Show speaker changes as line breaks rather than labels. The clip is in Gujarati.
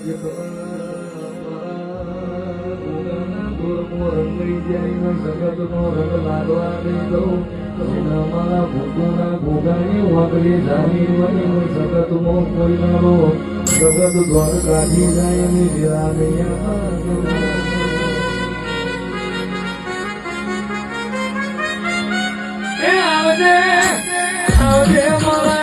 જગત નો રંગ લાગવા નહીં દઉં મારા ભૂતોના ભોગાની વાગલી જામી વળી જગત મો કોઈ નારો જગત દ્વાર કાઢી જાય એની વિરામે આવજે મારા